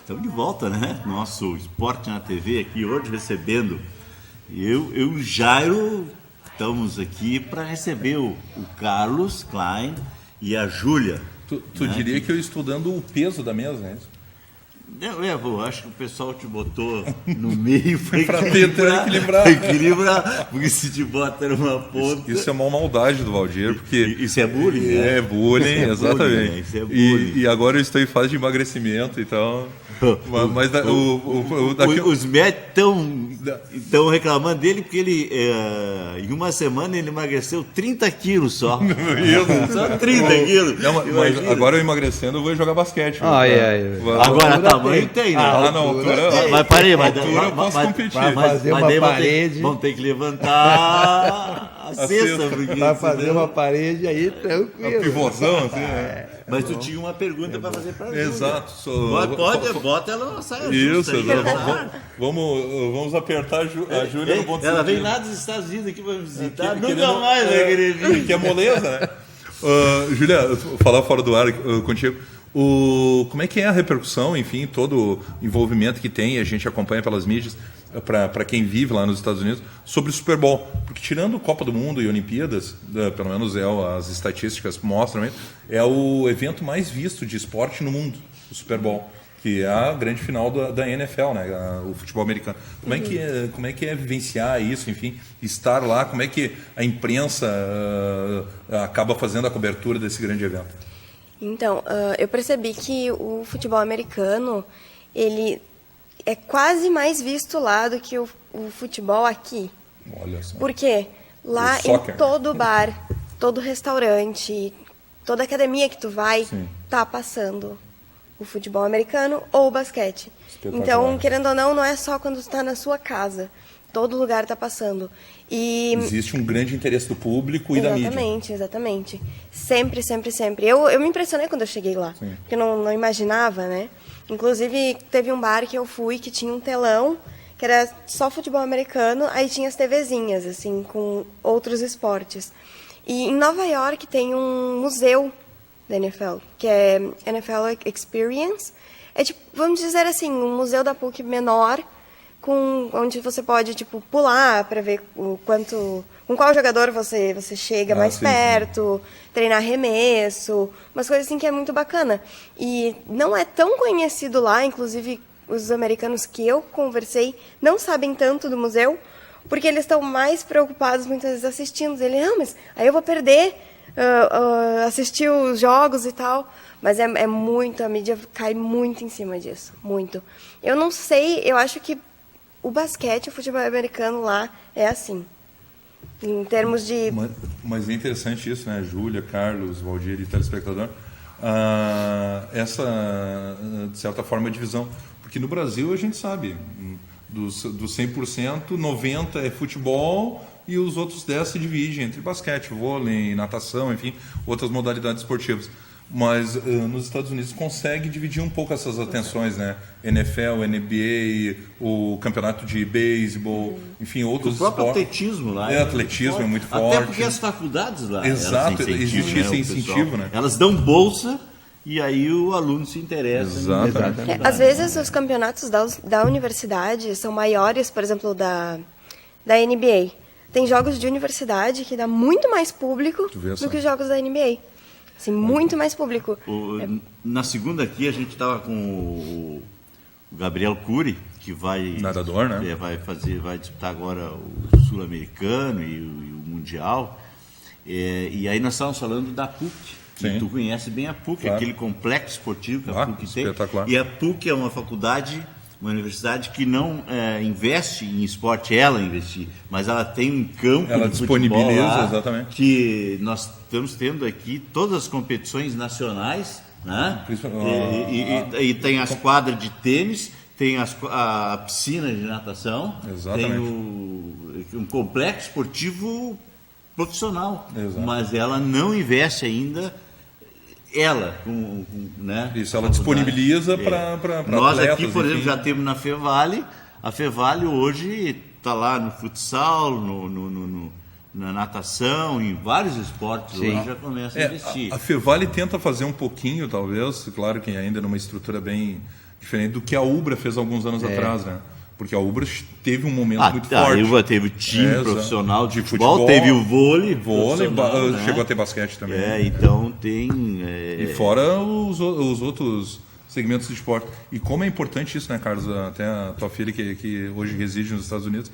Estamos de volta, né? Nosso Esporte na TV aqui hoje recebendo eu e o Jairo. Estamos aqui para receber o Carlos Klein e a Júlia. Tu diria que eu estou dando o peso da mesa, né? Eu acho que o pessoal te botou no meio para tentar equilibrar, porque se te bota numa ponta... Isso é uma maldade do Valdir, porque... Isso é bullying, né? É bullying, exatamente. Isso é bullying. E agora eu estou em fase de emagrecimento, então... Mas os médicos estão reclamando dele porque ele, em uma semana, ele emagreceu 30 quilos só. Só 30 quilos. Não, mas agora eu emagrecendo, eu vou jogar basquete. Agora tamanho tem, né? Altura. Mas parei, eu posso competir. Vai fazer uma parede. Vão ter que levantar a cesta. Vai fazer uma parede aí, tranquilo. A pivôzão, assim, né? Mas tu tinha uma pergunta para fazer para a Júlia. Exato. Bota ela na saia justa. Isso, vamos apertar a Júlia no ponto ela vem lá dos Estados Unidos aqui para me visitar, nunca mais vai querer vir. Que é moleza, né? Júlia, falar fora do ar contigo. Como é que é a repercussão, enfim, todo o envolvimento que tem, a gente acompanha pelas mídias, para quem vive lá nos Estados Unidos, sobre o Super Bowl? Porque tirando Copa do Mundo e Olimpíadas, pelo menos as estatísticas mostram, é o evento mais visto de esporte no mundo, o Super Bowl, que é a grande final da NFL, né, o futebol americano. Como é que é vivenciar isso, enfim, estar lá, como é que a imprensa acaba fazendo a cobertura desse grande evento? Então, eu percebi que o futebol americano, ele é quase mais visto lá do que o futebol aqui. Olha só. Por quê? Lá em todo bar, todo restaurante, toda academia que tu vai, tá passando o futebol americano ou o basquete. Então, querendo ou não é só quando tu tá na sua casa. Todo lugar tá passando. Existe um grande interesse do público e da mídia. Exatamente. Sempre, sempre, sempre. Eu me impressionei quando eu cheguei lá, porque eu não imaginava, né? Inclusive, teve um bar que eu fui que tinha um telão, que era só futebol americano, aí tinha as TVzinhas, assim, com outros esportes. E em Nova York tem um museu da NFL, que é NFL Experience. É tipo, vamos dizer assim, um museu da PUC menor, onde você pode pular para ver com qual jogador você chega mais perto, treinar arremesso, umas coisas assim que é muito bacana. E não é tão conhecido lá, inclusive os americanos que eu conversei não sabem tanto do museu, porque eles estão mais preocupados muitas vezes assistindo. Não, mas aí eu vou perder assistir os jogos e tal. Mas é muito, a mídia cai muito em cima disso, muito. Eu não sei, eu acho que o basquete, o futebol americano lá é assim, em termos de... Mas é interessante isso, né, Júlia, Carlos, Valdir e telespectador, essa, de certa forma, divisão. Porque no Brasil a gente sabe, dos 100%, 90% é futebol e os outros 10% se dividem entre basquete, vôlei, natação, enfim, outras modalidades esportivas. Mas nos Estados Unidos consegue dividir um pouco essas atenções, né? NFL, NBA, o campeonato de beisebol, enfim, outros esportes. O próprio esportes. Atletismo lá. Atletismo é muito forte. Até porque as faculdades lá... Exato, existe esse incentivo, né? Elas dão bolsa e aí o aluno se interessa. Exatamente. Às vezes os campeonatos da universidade são maiores, por exemplo, da NBA. Tem jogos de universidade que dá muito mais público do que os jogos da NBA. Assim, muito mais público. Na segunda aqui a gente estava com o Gabriel Cury, que vai... Nadador, né? Vai disputar agora o Sul-Americano e o Mundial. E aí nós estávamos falando da PUC. E tu conhece bem a PUC, claro. Aquele complexo esportivo que a PUC tem. Espetacular. E a PUC é uma faculdade, uma universidade que não investe em esporte, ela investir, mas ela tem um campo ela de disponibiliza, futebol lá, exatamente. Que nós estamos tendo aqui todas as competições nacionais, né? E tem as quadras de tênis, tem a piscina de natação, exatamente. Tem um complexo esportivo profissional, exato. Mas ela não investe ainda. Né? Isso, ela disponibiliza para nós atletas, aqui, por exemplo, já temos na Fevale. A Fevale hoje está lá no futsal, na natação, em vários esportes. Hoje já começa a investir. A Fevale tenta fazer um pouquinho, talvez, claro que ainda numa estrutura bem Diferente do que a Ubra fez alguns anos atrás, né? Porque a Ubra teve um momento muito forte. A Ubra teve o time profissional de futebol, futebol, teve o vôlei, né? Chegou a ter basquete também. Então tem... E fora os outros segmentos de esporte. E como é importante isso, né, Carlos? Até a tua filha, que hoje reside nos Estados Unidos,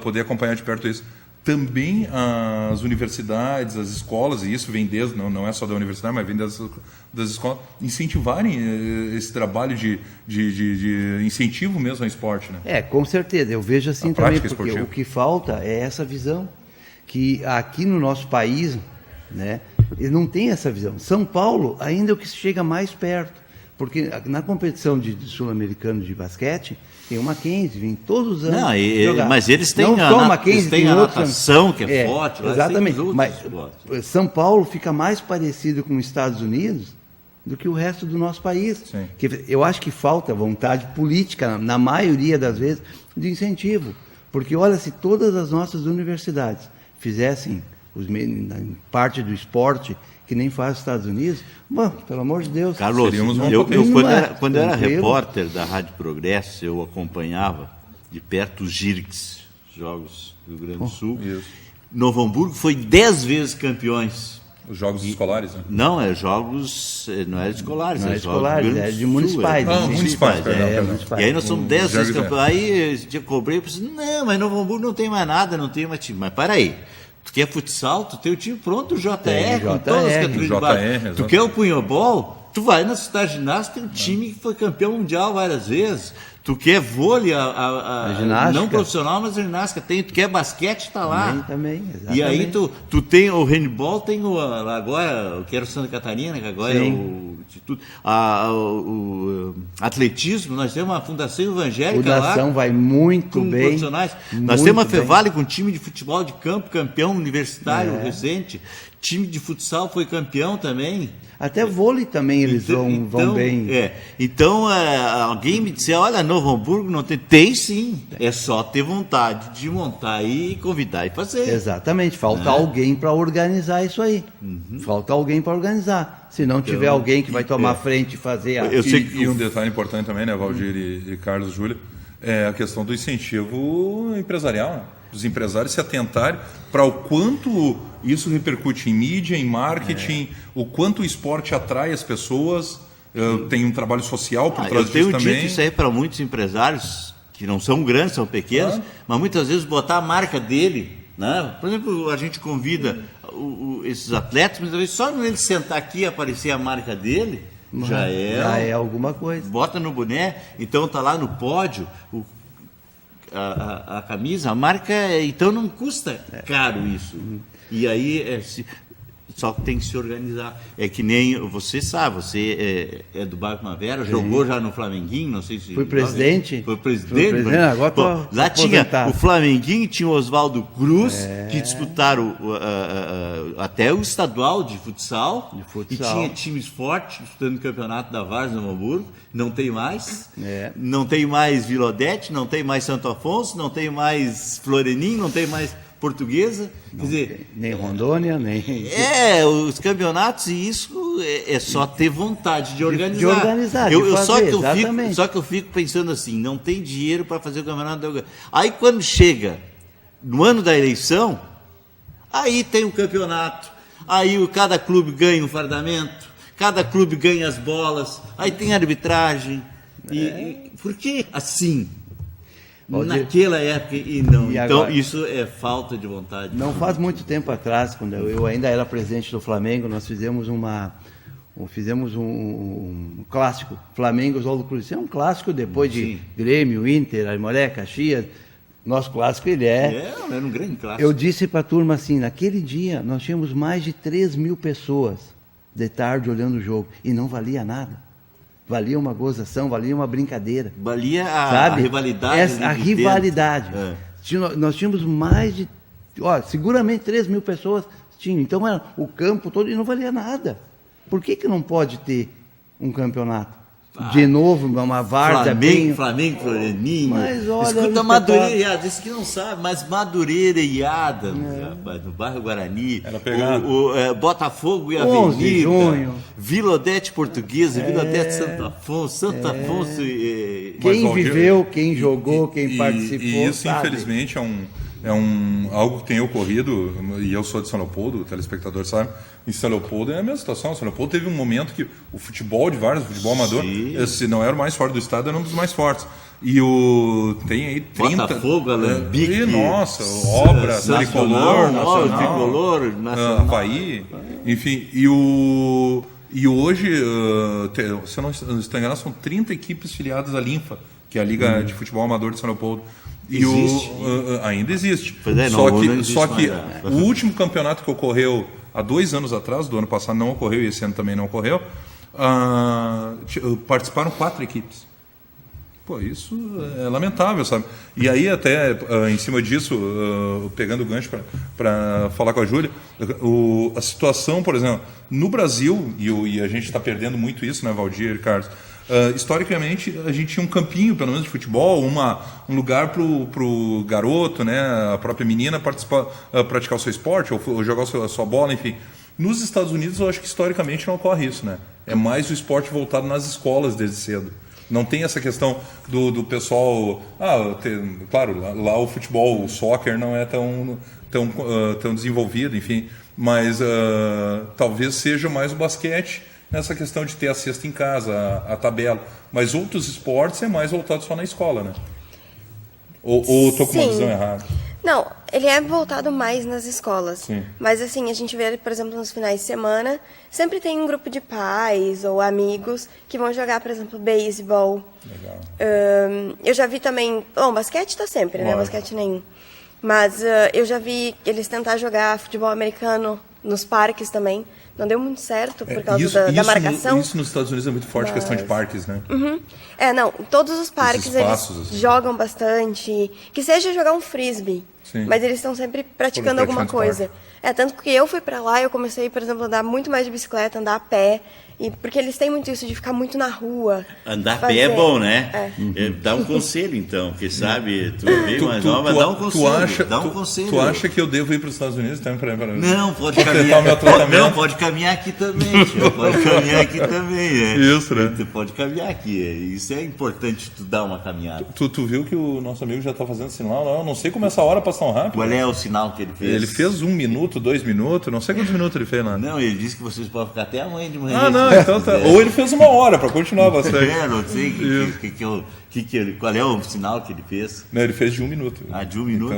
poder acompanhar de perto isso. Também as universidades, as escolas, e isso vem desde, não é só da universidade, mas vem das escolas, incentivarem esse trabalho de incentivo mesmo ao esporte, né? Com certeza, eu vejo assim também, porque o que falta é essa visão, que aqui no nosso país, né, ele não tem essa visão. São Paulo ainda é o que chega mais perto, porque na competição de sul-americano de basquete, tem o Mackenzie, vem todos os anos jogar. Mas eles têm eles têm a natação, que é forte. Exatamente, mas São Paulo fica mais parecido com os Estados Unidos do que o resto do nosso país. Que eu acho que falta vontade política, na maioria das vezes, de incentivo. Porque, olha, se todas as nossas universidades fizessem parte do esporte que nem faz os Estados Unidos, bom, pelo amor de Deus. Carlos, quando eu era repórter da Rádio Progresso, eu acompanhava de perto os JIRCs, Jogos do Rio Grande do Sul. Novo Hamburgo foi 10 vezes campeões. Os jogos escolares, né? Não, não era escolares, não é escolares, é de municipais. Municipais. E aí nós somos 10 vezes campeões. Aí eu cobrei e pensei, não, mas Novo Hamburgo não tem mais nada, não tem mais time. Mas para aí. Tu quer futsal, tu tem o time pronto, o JR, com todas as categorias de base. Tu quer o punhobol, tu vai na Cidade Ginástica, tem um time que foi campeão mundial várias vezes. Tu quer vôlei, a não profissional, mas a ginástica tem. Tu quer basquete, tá lá. Também, exatamente. E aí tu tem o handball, tem agora, que era o Santa Catarina, que agora é o Instituto. O atletismo, nós temos uma fundação evangélica lá. A fundação vai muito com bem. Profissionais. Nós temos uma Fevale com time de futebol de campo, campeão universitário recente. Time de futsal foi campeão também. Até vôlei também eles vão bem. Então, alguém me disse, olha, Novo Hamburgo não tem. Tem sim. É só ter vontade de montar e convidar e fazer. Exatamente. Falta alguém para organizar isso aí. Falta alguém para organizar. Se não tiver alguém que vai tomar frente e fazer... E um detalhe importante também, né, Valdir e Carlos, Júlia, é a questão do incentivo empresarial, né? Os empresários se atentarem para o quanto isso repercute em mídia, em marketing, o quanto o esporte atrai as pessoas, tem um trabalho social por trás disso também. Eu tenho dito isso aí para muitos empresários, que não são grandes, são pequenos, mas muitas vezes botar a marca dele, né? Por exemplo, a gente convida esses atletas, mas às vezes só ele sentar aqui e aparecer a marca dele, já é alguma coisa. Bota no boné, então tá lá no pódio, a camisa, a marca, então não custa caro isso. E aí só que tem que se organizar. É que nem você sabe, você é do Bairro Primavera, jogou já no Flamenguinho, não sei se... Fui presidente. Foi presidente. Agora lá tinha o Flamenguinho, tinha o Oswaldo Cruz, que disputaram até o estadual de futsal. E tinha times fortes disputando o campeonato da Várzea no Hamburgo. Não tem mais. Não tem mais Vila Odete, não tem mais Santo Afonso, não tem mais Florenim, não tem mais Portuguesa. Quer dizer, nem Rondônia, nem... os campeonatos, e isso é só ter vontade de organizar. De organizar, só que eu fico pensando assim, não tem dinheiro para fazer o campeonato. Aí quando chega no ano da eleição, aí tem o campeonato, aí cada clube ganha um fardamento, cada clube ganha as bolas, aí tem arbitragem. Por que assim? Naquela época e não. Então, isso é falta de vontade. Não faz muito tempo atrás, quando eu ainda era presidente do Flamengo, nós fizemos um clássico, Flamengo Oswaldo Cruz. Isso é um clássico depois de Grêmio, Inter, Aimoré, Caxias. Nosso clássico era um grande clássico. Eu disse para a turma assim, naquele dia nós tínhamos mais de 3.000 pessoas de tarde olhando o jogo e não valia nada. Valia uma gozação, valia uma brincadeira. Valia a rivalidade. A rivalidade. Nós tínhamos mais de... seguramente 3.000 pessoas tinham. Então, era o campo todo e não valia nada. Por que não pode ter um campeonato? de novo, uma várzea bem... Flamengo, Floreninho. Mas olha, escuta Madureira e Iada, isso que não sabe, mas Madureira e Iada, rapaz, no bairro Guarani. Era pegado. Botafogo e 11 Avenida. de junho. Vila Odete Portuguesa, Vila Odete Santo Afonso, Santo Afonso e... Quem Mas, Valdir, viveu, quem jogou, quem participou, e isso, sabe? infelizmente, algo que tem ocorrido, e eu sou de São Leopoldo, o telespectador sabe, em São Leopoldo é a mesma situação. São Leopoldo teve um momento que o futebol de vários, o futebol amador, se não era o mais forte do estado, era um dos mais fortes. E tem aí 30... Botafogo, Alambique... Nossa, Obra, Tricolor, Nacional, Tricolor, Nacional, Havaí, enfim. E hoje, se eu não estou enganado, são 30 equipes filiadas à Linfa, que é a Liga de Futebol Amador de São Leopoldo. E ainda existe. Só que o último campeonato que ocorreu há 2 anos atrás, do ano passado não ocorreu e esse ano também não ocorreu, participaram 4 equipes. Pô, isso é lamentável, sabe? E aí até, em cima disso, pegando o gancho para falar com a Júlia, a situação, por exemplo, no Brasil, e a gente está perdendo muito isso, né, Valdir e Carlos? Historicamente, a gente tinha um campinho, pelo menos de futebol, um lugar para o garoto, né, a própria menina praticar o seu esporte, ou jogar a sua bola, enfim. Nos Estados Unidos, eu acho que historicamente não ocorre isso, né? É mais o esporte voltado nas escolas desde cedo. Não tem essa questão do pessoal... claro, lá o futebol, o soccer não é tão desenvolvido, enfim, mas talvez seja mais o basquete nessa questão de ter a cesta em casa, a tabela. Mas outros esportes é mais voltado só na escola, né? Ou estou com uma visão errada? Não, ele é voltado mais nas escolas. Sim. Mas assim, a gente vê, por exemplo, nos finais de semana, sempre tem um grupo de pais ou amigos que vão jogar, por exemplo, beisebol. Legal. Eu já vi também... Bom, basquete tá sempre, né? Basquete nenhum. Mas eu já vi eles tentar jogar futebol americano nos parques também. Não deu muito certo por causa da marcação. Isso nos Estados Unidos é muito forte, questão de parques, né? Uhum. Todos os parques espaços, eles assim, jogam bastante. Que seja jogar um frisbee. Sim. Mas eles estão sempre praticando alguma coisa. Tanto que eu fui pra lá, eu comecei, por exemplo, a andar muito mais de bicicleta, andar a pé. Porque eles têm muito isso de ficar muito na rua. Andar a pé é bom, né? Dá um conselho, então, que sabe, tu vê mais nova, dá um conselho. Tu acha que eu devo ir para os Estados Unidos também para Não, pode caminhar. Não, pode caminhar aqui também. Pode caminhar aqui também, né? Isso, né? Tu pode caminhar aqui. Isso é importante, tu dar uma caminhada. Tu viu que o nosso amigo já está fazendo sinal? Eu não sei como essa hora passa tão rápido. Qual é o sinal que ele fez? Ele fez 1 minuto, 2 minutos, não sei quantos minutos ele fez lá. Não, ele disse que vocês podem ficar até amanhã de manhã. Não, então tá. Ou ele fez 1 hora para continuar bastante. Não sei qual é o sinal que ele fez. Não, ele fez de 1 minuto. De 1 minuto.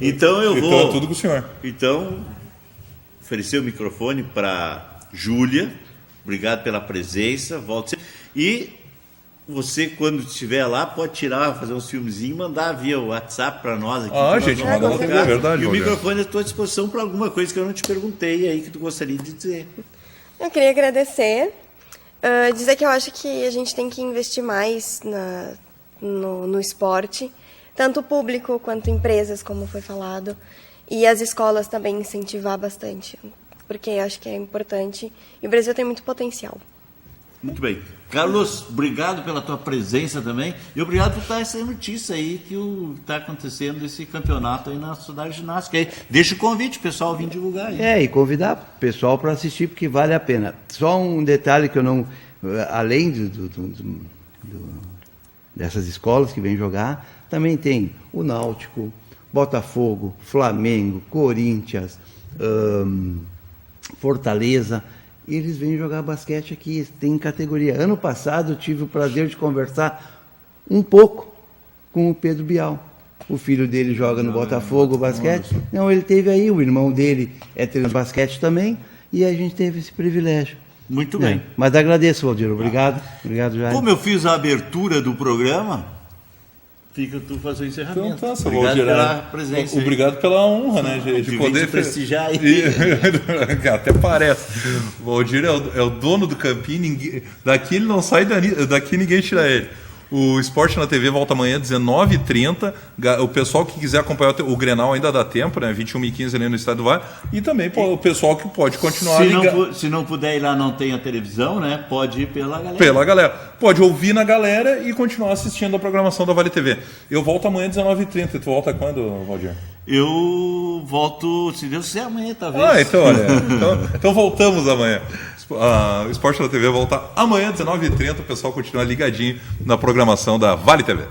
Então eu vou. Então é tudo com o senhor. Então, oferecer o microfone para Júlia. Obrigado pela presença. Volte. E você, quando estiver lá, pode fazer uns filmezinhos e mandar via WhatsApp para nós aqui. Gente, manda na TV, é verdade. E o microfone é à tua disposição para alguma coisa que eu não te perguntei aí que tu gostaria de dizer. Eu queria agradecer, dizer que eu acho que a gente tem que investir mais no esporte, tanto o público quanto empresas, como foi falado, e as escolas também incentivar bastante, porque eu acho que é importante e o Brasil tem muito potencial. Muito bem. Carlos, obrigado pela tua presença também e obrigado por dar essa notícia aí que está acontecendo esse campeonato aí na Sociedade Ginástica. Aí, deixa o convite, o pessoal vir divulgar aí. E convidar o pessoal para assistir, porque vale a pena. Só um detalhe que eu não... Além dessas escolas que vêm jogar, também tem o Náutico, Botafogo, Flamengo, Corinthians, Fortaleza... E eles vêm jogar basquete aqui, tem categoria. Ano passado eu tive o prazer de conversar um pouco com o Pedro Bial. O filho dele joga no Botafogo basquete. Não, ele teve aí, o irmão dele é treinador de basquete também, e a gente teve esse privilégio. Muito bem. Mas agradeço, Valdir. Obrigado. Obrigado, Jair. Como eu fiz a abertura do programa, fica tu fazer o encerramento. Então tá, obrigado pela presença. Obrigado pela honra, né? De poder prestigiar aí. Até parece. O Valdir é o dono do campinho, daqui ele não sai, daqui ninguém tira ele. O Esporte na TV volta amanhã, 19h30. O pessoal que quiser acompanhar o Grenal ainda dá tempo, né? 21h15 ali no Estádio do Vale. E também o pessoal que pode continuar ligado. Se não puder ir lá, não tem a televisão, né? Pode ir pela galera. Pela galera. Pode ouvir na galera e continuar assistindo a programação da Vale TV. Eu volto amanhã, 19h30. E tu volta quando, Valdir? Eu volto, se Deus quiser, amanhã, talvez. Então olha. Então voltamos amanhã. O Esporte na TV volta amanhã, 19h30. O pessoal continua ligadinho na programação da Vale TV.